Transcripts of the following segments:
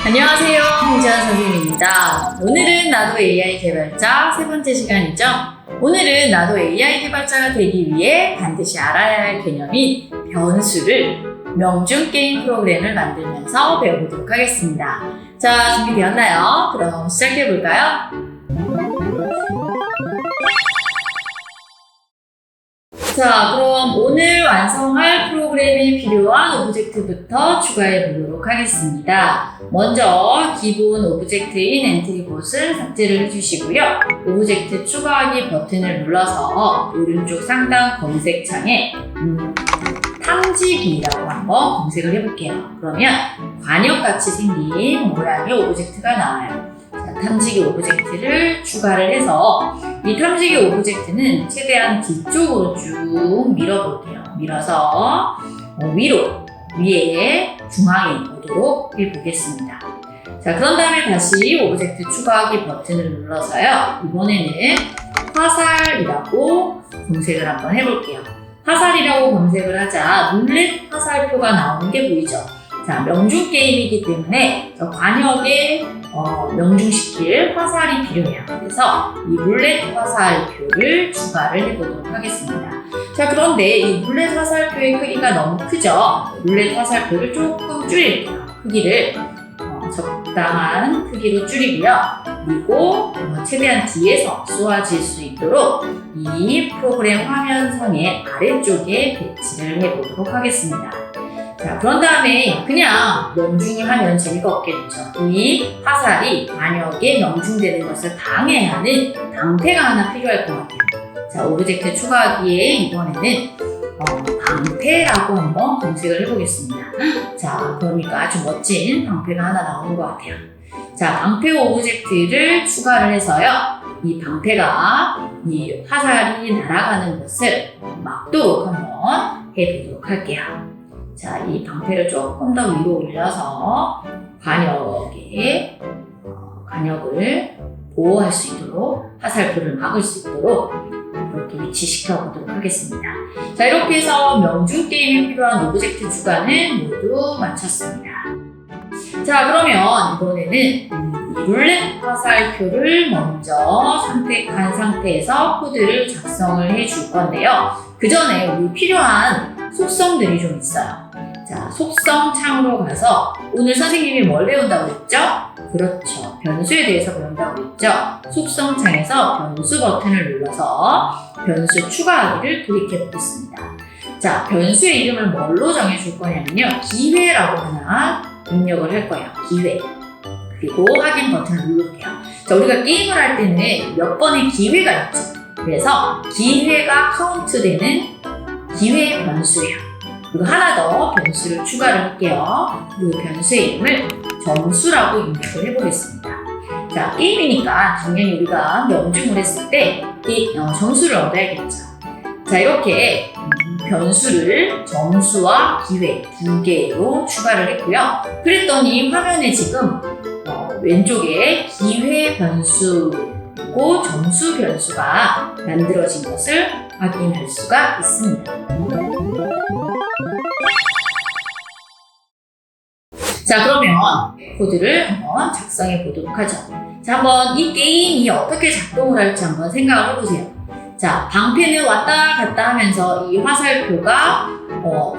안녕하세요, 홍지연 선생님입니다. 오늘은 나도 AI 개발자 세 번째 시간이죠. 오늘은 나도 AI 개발자가 되기 위해 반드시 알아야 할 개념인 변수를 명중 게임 프로그램을 만들면서 배워보도록 하겠습니다. 자, 준비되었나요? 그럼 시작해볼까요? 자, 그럼 오늘 완성할 프로그램에 필요한 오브젝트부터 추가해 보도록 하겠습니다. 먼저 기본 오브젝트인 엔트리봇을 삭제를 해주시고요. 오브젝트 추가하기 버튼을 눌러서 오른쪽 상단 검색창에 탐지기라고 한번 검색을 해볼게요. 그러면 관역같이 생긴 모양의 오브젝트가 나와요. 자, 탐지기 오브젝트를 추가를 해서 이 탐지기 오브젝트는 최대한 뒤쪽으로 쭉 밀어볼게요. 밀어서 위에 중앙에 오도록 해보겠습니다. 자, 그런 다음에 다시 오브젝트 추가하기 버튼을 눌러서요. 이번에는 화살이라고 검색을 한번 해볼게요. 화살이라고 검색을 하자 룰렛 화살표가 나오는 게 보이죠? 자, 명중 게임이기 때문에 관역에 명중시킬 화살이 필요해요. 그래서 이 룰렛 화살표를 추가를 해보도록 하겠습니다. 자, 그런데 이 룰렛 화살표의 크기가 너무 크죠? 룰렛 화살표를 조금 줄일게요. 크기를 적당한 크기로 줄이고요. 그리고 최대한 뒤에서 쏘아질 수 있도록 이 프로그램 화면상의 아래쪽에 배치를 해보도록 하겠습니다. 자, 그런 다음에 그냥 명중을 하면 재미가 없겠죠. 이 화살이 관역에 명중되는 것을 방해하는 방패가 하나 필요할 것 같아요. 자, 오브젝트 추가하기에 이번에는 방패라고 한번 검색을 해보겠습니다. 자, 그러니까 아주 멋진 방패가 하나 나오는 것 같아요. 자, 방패 오브젝트를 추가를 해서요. 이 방패가 이 화살이 날아가는 것을 막도록 한번 해보도록 할게요. 자, 이 방패를 조금 더 위로 올려서 관역을 보호할 수 있도록 화살표를 막을 수 있도록 이렇게 위치시켜 보도록 하겠습니다. 자, 이렇게 해서 명중 게임에 필요한 오브젝트 추가는 모두 마쳤습니다. 자, 그러면 이번에는 이 룰렛 화살표를 먼저 선택한 상태에서 코드를 작성을 해줄 건데요. 그 전에 우리 필요한 속성들이 좀 있어요. 자, 속성 창으로 가서 오늘 선생님이 뭘 배운다고 했죠? 그렇죠. 변수에 대해서 배운다고 했죠? 속성 창에서 변수 버튼을 눌러서 변수 추가하기를 클릭해 보겠습니다. 자, 변수의 이름을 뭘로 정해줄 거냐면요. 기회라고 하나 입력을 할 거예요. 기회. 그리고 확인 버튼을 누를게요. 자, 우리가 게임을 할 때는 몇 번의 기회가 있죠. 그래서 기회가 카운트되는 기회 변수예요. 그리고 하나 더 변수를 추가를 할게요. 그리고 변수의 이름을 점수라고 입력을 해보겠습니다. 자, 게임이니까 당연히 우리가 명중을 했을 때 점수를 얻어야겠죠. 자, 이렇게 변수를 점수와 기회 두 개로 추가를 했고요. 그랬더니 화면에 지금 왼쪽에 기회 변수 그리고 점수 변수가 만들어진 것을 확인할 수가 있습니다. 자, 그러면 코드를 한번 작성해 보도록 하죠. 자, 한번 이 게임이 어떻게 작동을 할지 한번 생각을 해보세요. 자, 방패는 왔다 갔다 하면서 이 화살표가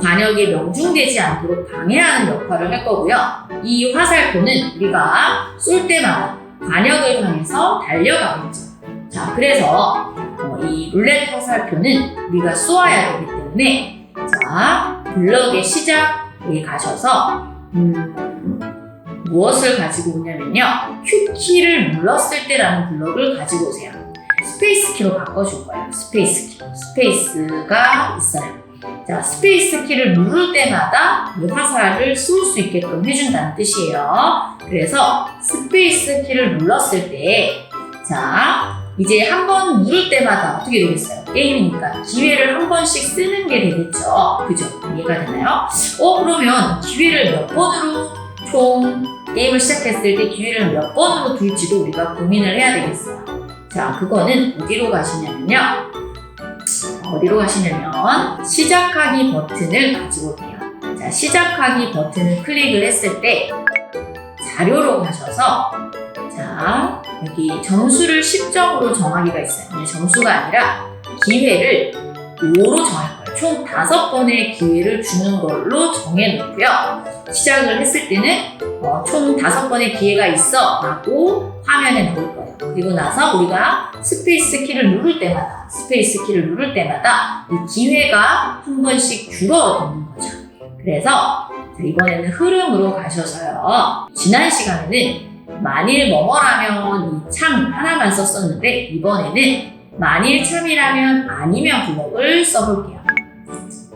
관역에 명중되지 않도록 방해하는 역할을 할 거고요. 이 화살표는 우리가 쏠 때마다 관역을 향해서 달려가겠죠. 자, 그래서 이 룰렛 화살표는 우리가 쏘아야 되기 때문에 자, 블럭의 시작에 가셔서 무엇을 가지고 오냐면요. Q키를 눌렀을 때라는 블럭을 가지고 오세요. 스페이스 키로 바꿔줄 거예요. 스페이스 키. 스페이스가 있어요. 자, 스페이스 키를 누를 때마다 이 화살을 쏠 수 있게끔 해준다는 뜻이에요. 그래서 스페이스 키를 눌렀을 때, 자, 이제 한 번 누를 때마다 어떻게 되겠어요? 게임이니까 기회를 한 번씩 쓰는 게 되겠죠. 그죠? 이해가 되나요? 그러면 기회를 몇 번으로 총 게임을 시작했을 때 기회를 몇 번으로 둘지도 우리가 고민을 해야 되겠어요. 자, 그거는 어디로 가시냐면 시작하기 버튼을 가지고 올게요. 자, 시작하기 버튼을 클릭을 했을 때 자료로 가셔서 자, 여기 점수를 10점으로 정하기가 있어요. 근데 점수가 아니라 기회를 5로 정할 거예요. 총 5번의 기회를 주는 걸로 정해놓고요. 시작을 했을 때는 총 5번의 기회가 있어 라고 화면에 나올 거예요. 그리고 나서 우리가 스페이스 키를 누를 때마다 이 기회가 한 번씩 줄어드는 거죠. 그래서 이번에는 흐름으로 가셔서요. 지난 시간에는 만일 뭐뭐라면 이 참 하나만 썼었는데 이번에는 만일 참이라면 아니면 블럭을 써볼게요.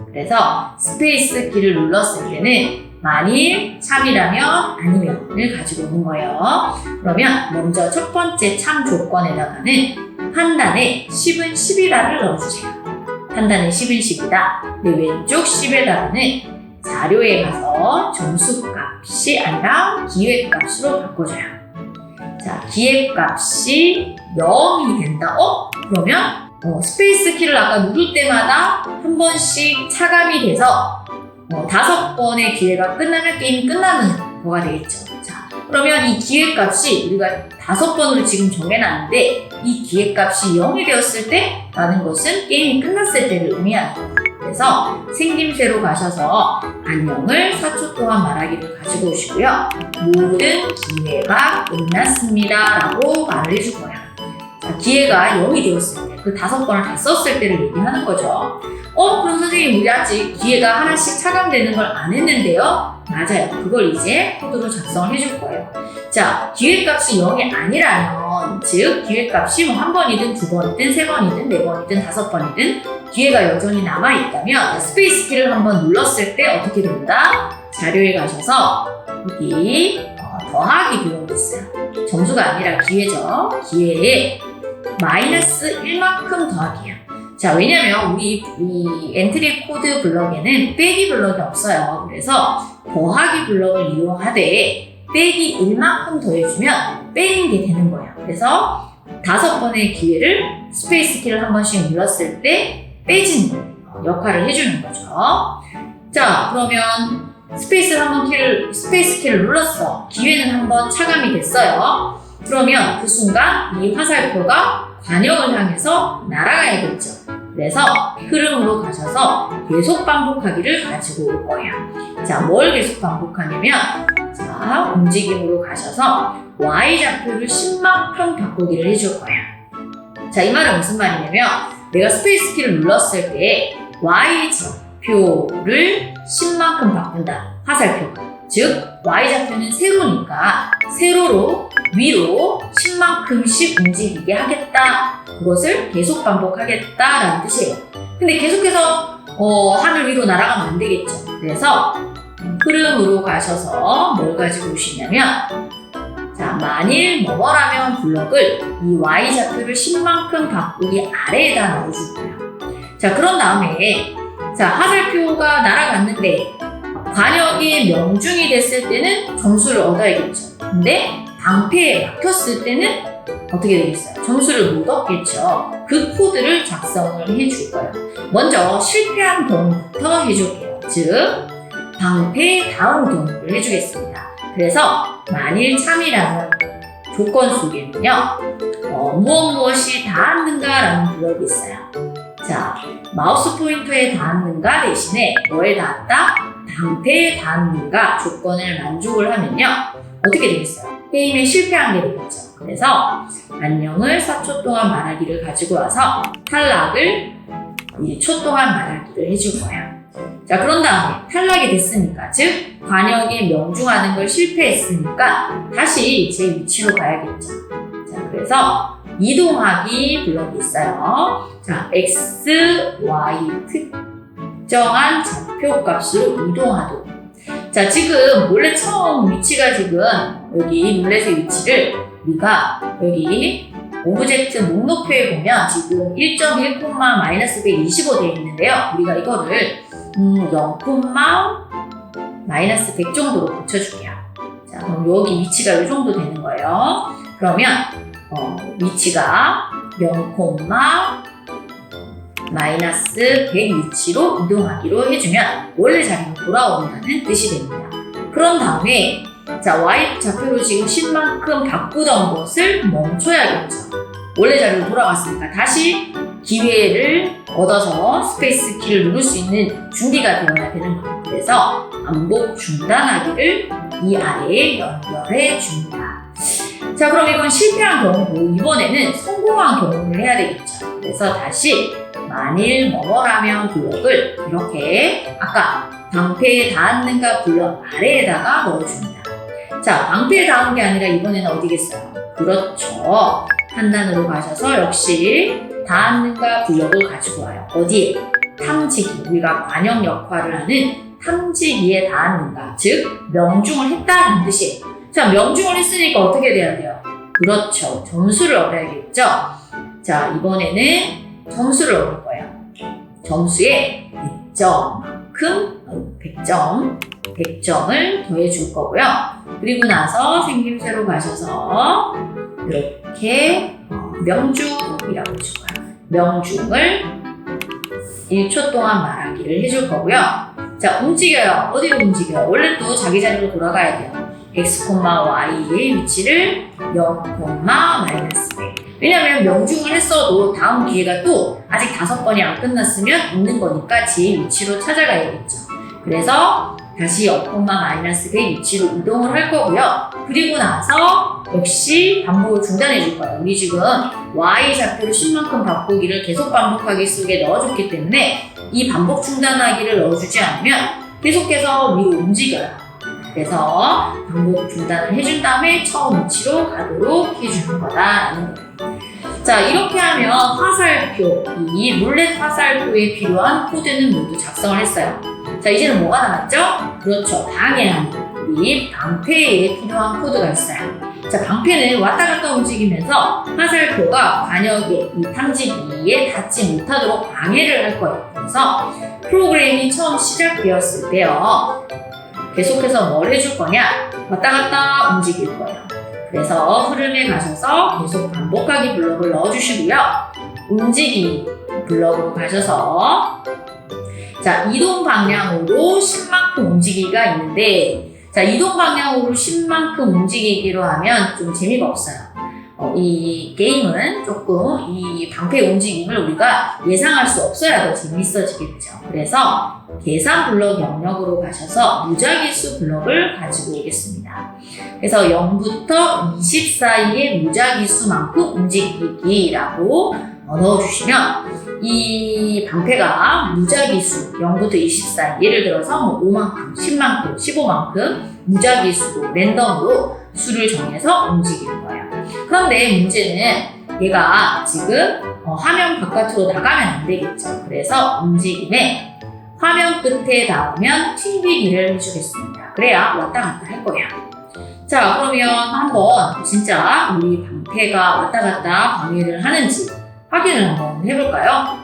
그래서 스페이스 키를 눌렀을 때는 만일 참이라면 아니면을 가지고 오는 거예요. 그러면 먼저 첫 번째 참 조건에다가는 판단에 10은 10이다를 넣어주세요. 판단에 10은 10이다. 내 왼쪽 10에다가는 자료에 가서 점수값이 아니라 기회값으로 바꿔줘요. 자, 기회값이 0이 된다. 그러면 스페이스 키를 아까 누를 때마다 한 번씩 차감이 돼서 5번의 기회가 끝나면 게임이 끝나는 거가 되겠죠. 자, 그러면 이 기회값이 우리가 5번으로 지금 정해놨는데 이 기회값이 0이 되었을 때 라는 것은 게임이 끝났을 때를 의미하는 거예요. 그래서 생김새로 가셔서 안녕을 4초 동안 말하기를 가지고 오시고요. 모든 기회가 끝났습니다 라고 말을 해줄 거예요. 자, 기회가 0이 되었을 때, 그 5번을 다 썼을 때를 얘기하는 거죠. 그럼 선생님 우리 아직 기회가 하나씩 차감되는 걸 안 했는데요? 맞아요. 그걸 이제 코드로 작성을 해줄 거예요. 자, 기회값이 0이 아니라면, 즉 기회값이 한 번이든 2번이든 3번이든 4번이든 5번이든 기회가 여전히 남아있다면 스페이스 키를 한번 눌렀을 때 어떻게 된다? 자료에 가셔서 여기 더하기 블록이 있어요. 점수가 아니라 기회죠. 기회에 마이너스 1만큼 더하기예요. 자, 왜냐면 우리 이 엔트리 코드 블럭에는 빼기 블럭이 없어요. 그래서 더하기 블럭을 이용하되 빼기 1만큼 더해주면 빼는 게 되는 거예요. 그래서 5번의 기회를 스페이스 키를 한 번씩 눌렀을 때 빼지는 역할을 해주는 거죠. 자, 그러면 스페이스 키를 눌렀어. 기회는 한번 차감이 됐어요. 그러면 그 순간 이 화살표가 관역을 향해서 날아가야겠죠. 그래서 흐름으로 가셔서 계속 반복하기를 가지고 올 거예요. 자, 뭘 계속 반복하냐면, 자, 움직임으로 가셔서 Y좌표를 10만큼 바꾸기를 해줄 거예요. 자, 이 말은 무슨 말이냐면, 내가 스페이스 키를 눌렀을 때 Y좌표를 10만큼 바꾼다. 화살표가. 즉, Y좌표는 세로니까 세로로 위로 10만큼씩 움직이게 하겠다. 그것을 계속 반복하겠다라는 뜻이에요. 근데 계속해서 하늘 위로 날아가면 안 되겠죠. 그래서 흐름으로 가셔서 뭘 가지고 오시냐면, 자, 만일 뭐뭐라면 블럭을 이 Y좌표를 10만큼 바꾸기 아래에다 넣어줄 거예요. 자, 그런 다음에 자, 화살표가 날아갔는데 관역이 명중이 됐을 때는 점수를 얻어야겠죠. 근데 방패에 막혔을 때는 어떻게 되겠어요? 점수를 못 얻겠죠. 그 코드를 작성을 해줄 거예요. 먼저 실패한 경우부터 해줄게요. 즉, 방패 다음 경우를 해주겠습니다. 그래서 만일 참이라는 조건 속에는요, 무엇이 닿았는가 라는 블럭이 있어요. 자, 마우스 포인터에 닿았는가 대신에 뭐에 닿았다? 방패에 닿았는가 조건을 만족을 하면요, 어떻게 되겠어요? 게임에 실패한 게 되겠죠. 그래서 안녕을 4초 동안 말하기를 가지고 와서 탈락을 1초 동안 말하기를 해줄 거예요. 자, 그런 다음에 탈락이 됐으니까, 즉 관역에 명중하는 걸 실패했으니까 다시 제 위치로 가야겠죠. 자, 그래서 이동하기 블럭이 있어요. 자, X, Y 특정한 좌표값으로 이동하도록. 자, 지금 원래 처음 위치가 지금 여기 룰렛의 위치를 우리가 여기 오브젝트 목록표에 보면 지금 1.1, -125 되어 있는데요. 우리가 이거를 0, -100 정도로 고쳐줄게요. 자, 그럼 여기 위치가 이 정도 되는 거예요. 그러면 위치가 0, -100 위치로 이동하기로 해주면 원래 자리로 돌아온다는 뜻이 됩니다. 그런 다음에 자, y 좌표로 지금 10만큼 바꾸던 것을 멈춰야겠죠. 원래 자리로 돌아갔으니까 다시 기회를 얻어서 스페이스 키를 누를 수 있는 준비가 되어야 되는 거예요. 그래서 반복 중단하기를 이 아래에 연결해 줍니다. 자, 그럼 이건 실패한 경우고 이번에는 성공한 경우를 해야 되겠죠. 그래서 다시 만일 뭐뭐라면 블럭을 이렇게 아까 방패에 닿았는가 블럭 아래에다가 넣어줍니다. 자, 방패에 닿은 게 아니라 이번에는 어디겠어요? 그렇죠. 판단으로 가셔서 역시 닿았는가 블럭을 가지고 와요. 어디에? 탐지기. 우리가 관역 역할을 하는 탐지기에 닿았는가. 즉, 명중을 했다는 뜻이에요. 자, 명중을 했으니까 어떻게 돼야 돼요? 그렇죠. 점수를 얻어야겠죠? 자, 이번에는 점수를 얻을 거예요. 점수에 100점을 더해줄 거고요. 그리고 나서 생김새로 가셔서 이렇게 명중이라고 해줄 거예요. 명중을 1초 동안 말하기를 해줄 거고요. 자, 움직여요. 어디로 움직여요? 원래 또 자기 자리로 돌아가야 돼요. x, y의 위치를 0, -100. 왜냐면 명중을 했어도 다음 기회가 또 아직 5번이 안 끝났으면 있는 거니까 제 위치로 찾아가야겠죠. 그래서 다시 0,-100의 위치로 이동을 할 거고요. 그리고 나서 역시 반복을 중단해 줄 거예요. 우리 지금 y 좌표로 10만큼 바꾸기를 계속 반복하기 속에 넣어줬기 때문에 이 반복 중단하기를 넣어주지 않으면 계속해서 위로 움직여요. 그래서 반복 중단을 해준 다음에 처음 위치로 가도록 해주는 거다라는 거예요. 자, 이렇게 하면 화살표, 이 룰렛 화살표에 필요한 코드는 모두 작성을 했어요. 자, 이제는 뭐가 남았죠? 그렇죠. 방해하는 우리 방패에 필요한 코드가 있어요. 자, 방패는 왔다 갔다 움직이면서 화살표가 관역에 이 탐지기에 닿지 못하도록 방해를 할 거예요. 그래서 프로그램이 처음 시작되었을 때요. 계속해서 뭘 해줄 거냐? 왔다 갔다 움직일 거예요. 그래서 흐름에 가셔서 계속 반복하기 블럭을 넣어주시고요. 움직이 블럭으로 가셔서 자, 이동 방향으로 10만큼 움직이기가 있는데 자, 이동 방향으로 10만큼 움직이기로 하면 좀 재미가 없어요. 이 게임은 조금 이 방패 움직임을 우리가 예상할 수 없어야 더 재밌어지겠죠. 그래서 계산 블럭 영역으로 가셔서 무작위수 블럭을 가지고 오겠습니다. 그래서 0부터 20 사이의 무작위수만큼 움직이기라고 넣어주시면 이 방패가 무작위수 0부터 20 사이 예를 들어서 5만큼, 10만큼, 15만큼 무작위수로 랜덤으로 수를 정해서 움직일 거예요. 그런데 문제는 얘가 지금 화면 바깥으로 나가면 안 되겠죠. 그래서 움직임에 화면 끝에 닿으면 튕기기를 해주겠습니다. 그래야 왔다 갔다 할 거예요. 자, 그러면 한번 진짜 우리 방패가 왔다 갔다 방해를 하는지 확인을 한번 해볼까요?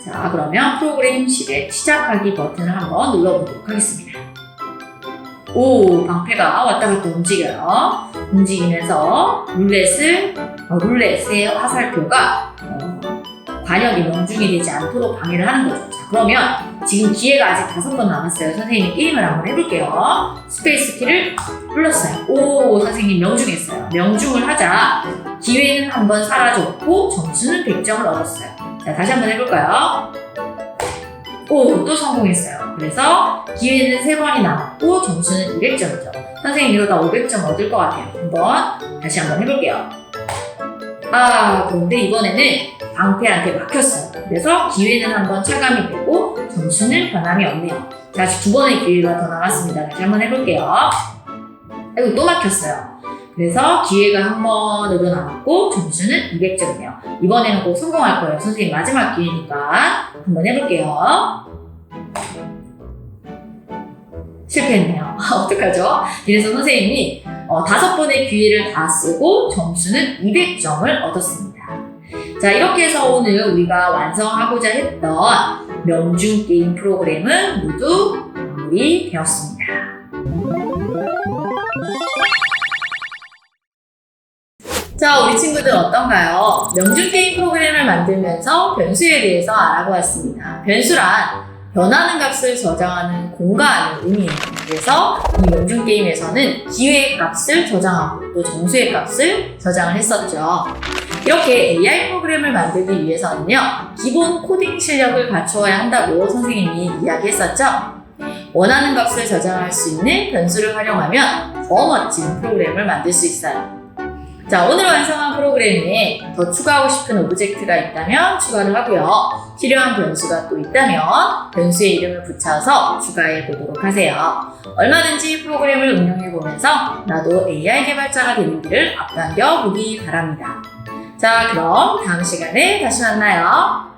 자, 그러면 프로그램 시작하기 버튼을 한번 눌러보도록 하겠습니다. 오, 방패가 왔다 갔다 움직여요. 움직이면서 룰렛의 화살표가 관역이 명중이 되지 않도록 방해를 하는 거죠. 자, 그러면 지금 기회가 아직 5번 남았어요. 선생님이 게임을 한번 해볼게요. 스페이스 키를 눌렀어요. 오, 선생님 명중했어요. 명중을 하자 기회는 한번 사라졌고 점수는 100점을 얻었어요. 자, 다시 한번 해볼까요? 오, 또 성공했어요. 그래서 기회는 3번이 남았고 점수는 200점이죠. 선생님 이러다 500점 얻을 것 같아요. 다시 한번 해볼게요. 아, 그런데 이번에는 방패한테 막혔어요. 그래서 기회는 한번 차감이 되고 점수는 변함이 없네요. 자, 아직 2번의 기회가 더 남았습니다. 다시 한번 해볼게요. 아이고, 또 막혔어요. 그래서 기회가 한 번으로 남았고 점수는 200점이네요. 이번에는 꼭 성공할 거예요. 선생님 마지막 기회니까 한번 해볼게요. 실패했네요. 어떡하죠? 이래서 선생님이 5번의 기회를 다 쓰고 점수는 200점을 얻었습니다. 자, 이렇게 해서 오늘 우리가 완성하고자 했던 명중 게임 프로그램은 모두 마무리되었습니다. 자, 우리 친구들 어떤가요? 명중 게임 프로그램을 만들면서 변수에 대해서 알아보았습니다. 변수란 변하는 값을 저장하는 공간을 의미해요. 그래서 이 명중 게임에서는 기회의 값을 저장하고 또 정수의 값을 저장을 했었죠. 이렇게 AI 프로그램을 만들기 위해서는요, 기본 코딩 실력을 갖추어야 한다고 선생님이 이야기했었죠. 원하는 값을 저장할 수 있는 변수를 활용하면 더 멋진 프로그램을 만들 수 있어요. 자, 오늘 완성한 프로그램에 더 추가하고 싶은 오브젝트가 있다면 추가를 하고요. 필요한 변수가 또 있다면 변수의 이름을 붙여서 추가해 보도록 하세요. 얼마든지 프로그램을 응용해 보면서 나도 AI 개발자가 되는 길을 앞당겨 보기 바랍니다. 자, 그럼 다음 시간에 다시 만나요.